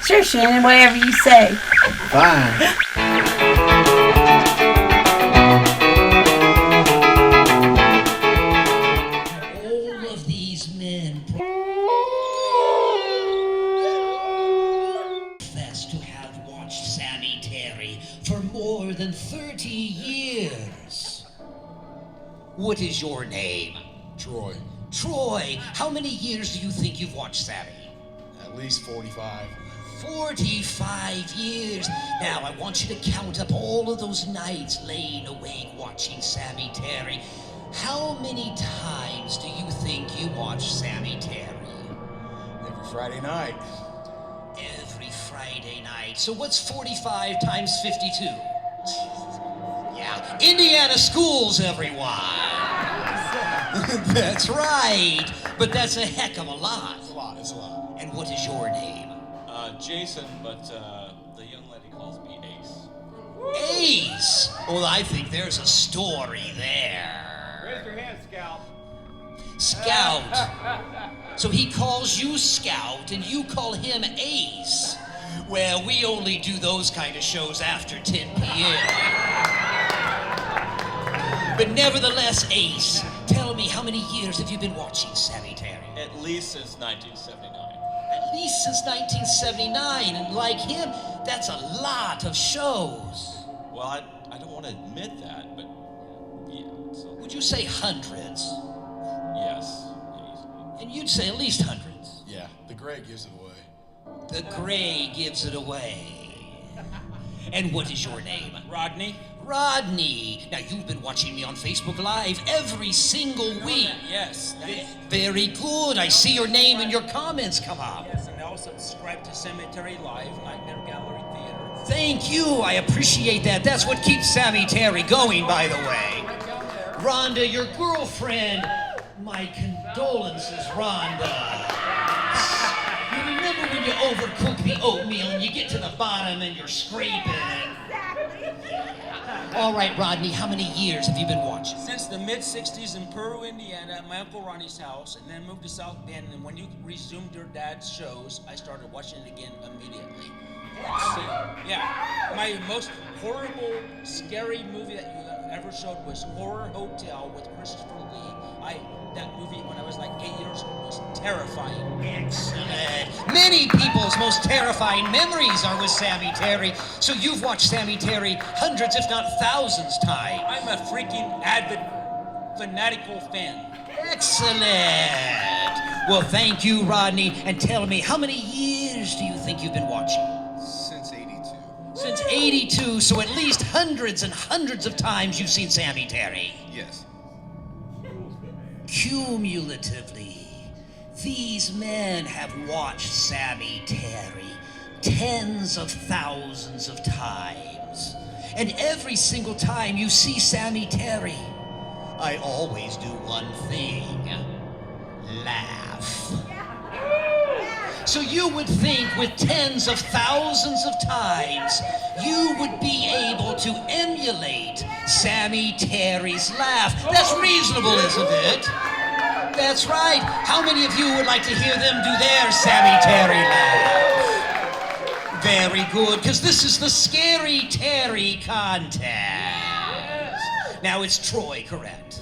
Sure, Shannon, whatever you say. Fine. All of these men profess to have watched Sammy Terry for more than 30 years. What is your name? Troy. Troy, how many years do you think you've watched Sammy? At least 45. 45 years. Now, I want you to count up all of those nights laying awake watching Sammy Terry. How many times do you think you watched Sammy Terry? Every Friday night. Every Friday night. So what's 45 times 52? Yeah, Indiana schools, everyone. That's right. But that's a heck of a lot. It's a lot. And what is your name? Jason, but the young lady calls me Ace. Ace? Well, I think there's a story there. Raise your hand, Scout. Scout. So he calls you Scout and you call him Ace. Well, we only do those kind of shows after 10 p.m. But nevertheless, Ace, tell me, how many years have you been watching Sammy Terry? At least since 1979. At least since 1979, and like him, that's a lot of shows. Well, I don't want to admit that, but yeah. Would you say hundreds? Yes, easily. And you'd say at least hundreds. Yeah, the gray gives it away. The gray gives it away. And what is your name? Rodney? Rodney. Now, you've been watching me on Facebook Live every single week. Yes. Very good. I see your name and your comments come up. Yes, and I also subscribe to Cemetery Live, Nightmare Gallery Theater. Thank you. I appreciate that. That's what keeps Sammy Terry going, by the way. Rhonda, your girlfriend. My condolences, Rhonda. You remember when you overcook the oatmeal and you get to the bottom and you're scraping? All right, Rodney, how many years have you been watching? Since the mid-'60s in Peru, Indiana, at my Uncle Ronnie's house, and then moved to South Bend, and when you resumed your dad's shows, I started watching it again immediately. Yeah, my most horrible, scary movie that you ever showed was Horror Hotel with Christopher Lee. That movie, when I was like 8 years old, was terrifying. Excellent. Many people's most terrifying memories are with Sammy Terry. So you've watched Sammy Terry hundreds, if not thousands, times. I'm a freaking avid, fanatical fan. Excellent. Well, thank you, Rodney. And tell me, how many years do you think you've been watching? Since 82. Since 82, so at least hundreds and hundreds of times you've seen Sammy Terry. Yes. Cumulatively, these men have watched Sammy Terry tens of thousands of times. And every single time you see Sammy Terry, I always do one thing: laugh. So you would think with tens of thousands of times, you would be able to emulate Sammy Terry's laugh. That's reasonable, isn't it? That's right. How many of you would like to hear them do their Sammy Terry laugh? Very good, because this is the Scary Terry contest. Now it's Troy, correct?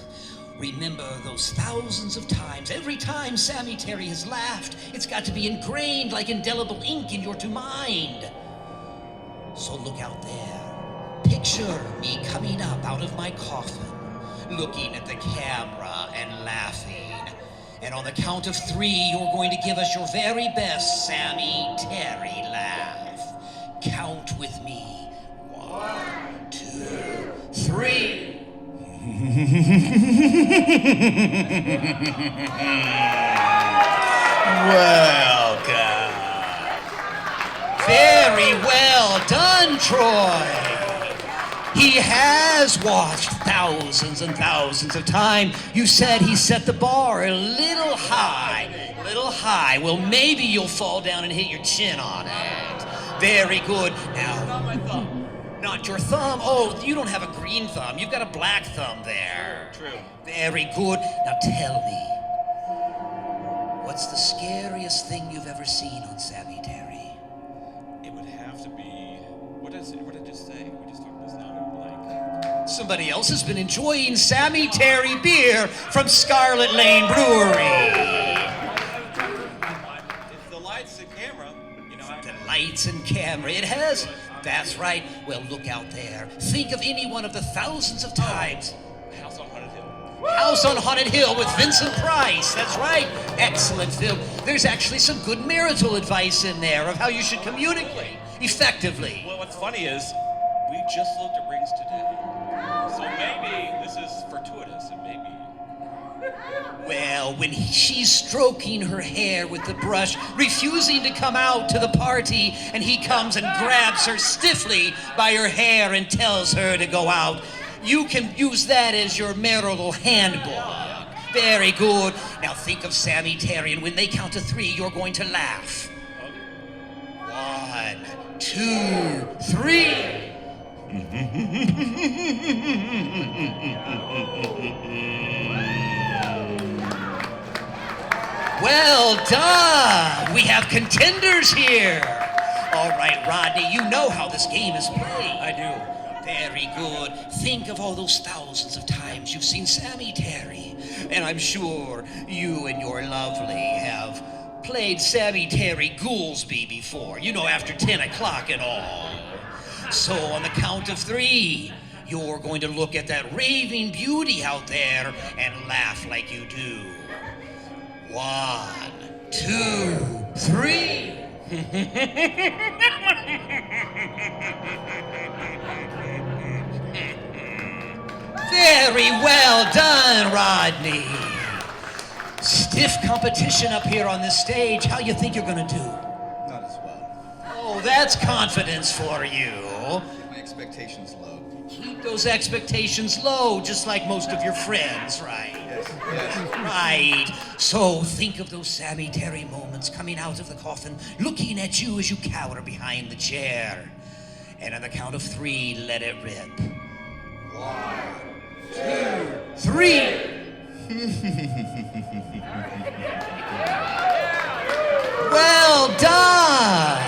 Remember those thousands of times. Every time Sammy Terry has laughed, it's got to be ingrained like indelible ink in your mind. So look out there. Picture me coming up out of my coffin, looking at the camera and laughing. And on the count of 3, you're going to give us your very best Sammy Terry laugh. Count with me. 1, 2, 3. Welcome. Very well done, Troy. He has watched thousands and thousands of times. You said he set the bar a little high. Little high. Well, maybe you'll fall down and hit your chin on it. Very good. Now, Not my thumb. not your thumb. Oh, you don't have a green thumb. You've got a black thumb there. True. Very good. Now tell me, what's the scariest thing you've ever seen on Sammy Terry? to be. What did it just say? We just talked this now. Blank. Somebody else has been enjoying Sammy Terry beer from Scarlet Lane Brewery. It's the lights and camera. You know. The lights and camera. It has. That's right. Well, look out there. Think of any one of the thousands of times. House on Haunted Hill. House on Haunted Hill with Vincent Price. That's right. Excellent film. There's actually some good marital advice in there of how you should communicate effectively. Well, what's funny is we just looked at rings today. So maybe this is fortuitous and maybe. Well, when she's stroking her hair with the brush, refusing to come out to the party, and he comes and grabs her stiffly by her hair and tells her to go out, you can use that as your marital handbook. Very good. Now think of Sammy Terry, and when they count to 3, you're going to laugh. 1, 2, 3. Well done! We have contenders here. All right, Rodney, you know how this game is played. I do. Very good. Think of all those thousands of times you've seen Sammy Terry. And I'm sure you and your lovely have played Sammy Terry Goolsby before. You know, after 10 o'clock and all. So on the count of 3, you're going to look at that raving beauty out there and laugh like you do. 1, 2, 3. Very well done, Rodney. Stiff competition up here on this stage. How you think you're gonna do? Not as well. Oh, that's confidence for you. My expectations low. Keep those expectations low, just like most of your friends, right? Yes. Right. So think of those Sammy Terry moments coming out of the coffin, looking at you as you cower behind the chair. And on the count of 3, let it rip. 1, 2, 3. Well done.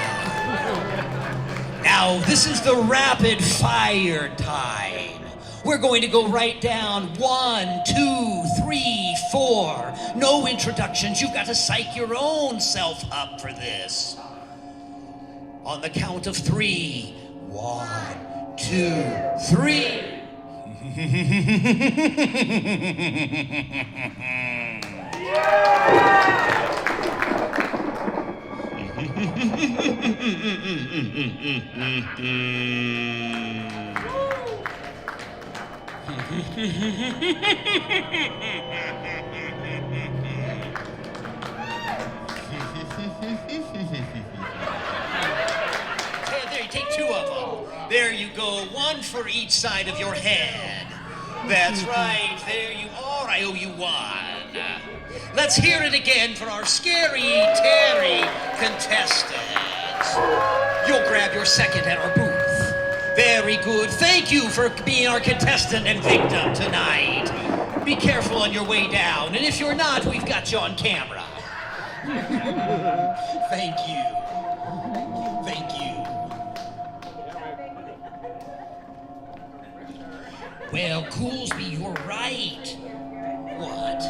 Now, this is the rapid fire time. We're going to go right down 1, 2, 3, 4. No introductions. You've got to psych your own self up for this. On the count of 3. 1, 2, 3. There, take 2 of them. There you go, 1 for each side of your head. That's right, there you are, I owe you 1. Let's hear it again for our Scary Terry contestants. You'll grab your second at our booth. Very good. Thank you for being our contestant and victim tonight. Be careful on your way down, and if you're not, we've got you on camera. Thank you. Thank you. Well, Goolsby, you're right. What?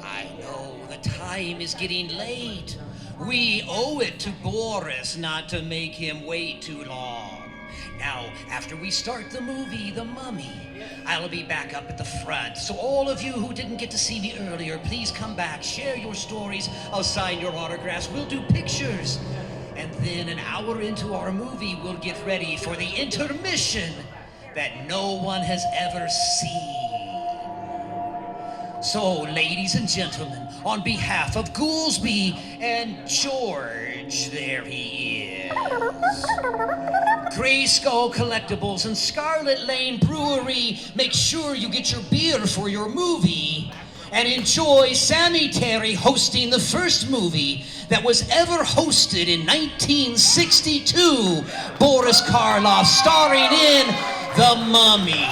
I know, the time is getting late. We owe it to Boris not to make him wait too long. Now, after we start the movie, The Mummy, I'll be back up at the front. So all of you who didn't get to see me earlier, please come back, share your stories, I'll sign your autographs, we'll do pictures. And then an hour into our movie, we'll get ready for the intermission that no one has ever seen. So, ladies and gentlemen, on behalf of Goolsby and George, there he is, Gray Skull Collectibles and Scarlet Lane Brewery, make sure you get your beer for your movie and enjoy Sammy Terry hosting the first movie that was ever hosted in 1962, Boris Karloff starring in The Mummy.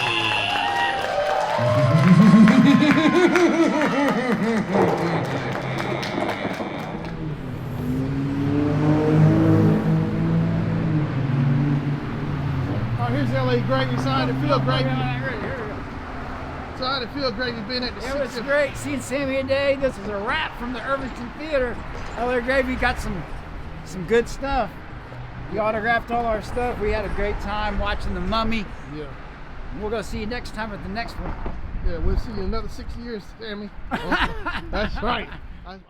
LA Gravy. So how did it feel, Gravy? Here we go. So how did it feel, Gravy, being at the It was 60th? great seeing Sammy today. This is a wrap from the Irvington Theater. LA Gravy got some good stuff. He autographed all our stuff. We had a great time watching The Mummy. Yeah. We'll go see you next time at the next one. Yeah, we'll see you in another 6 years, Sammy. That's right. I'm